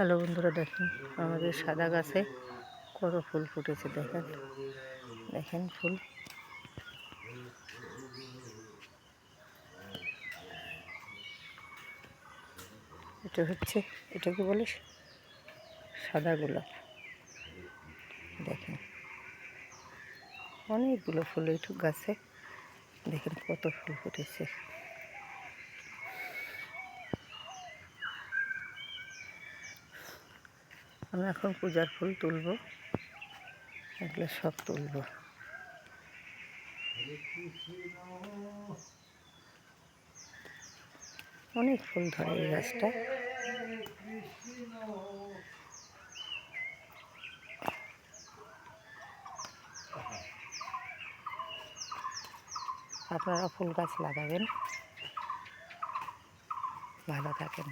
Hello বন্ধুরা, দেখেন আমাদের সাদা গাছে কত ফুল ফুটেছে। দেখেন দেখেন ফুল। এটা হচ্ছে, এটাকে বলে সাদা গোলাপ। দেখেন অনেকগুলো ফুল এইটুক গাছে, দেখেন কত ফুল ফুটেছে। আমি এখন পূজার ফুল তুলব, এগুলো সব তুলব। অনেক ফুল ধরে এই গাছটা। আপনারা ফুল গাছ লাগাবেন। ভালো থাকেন।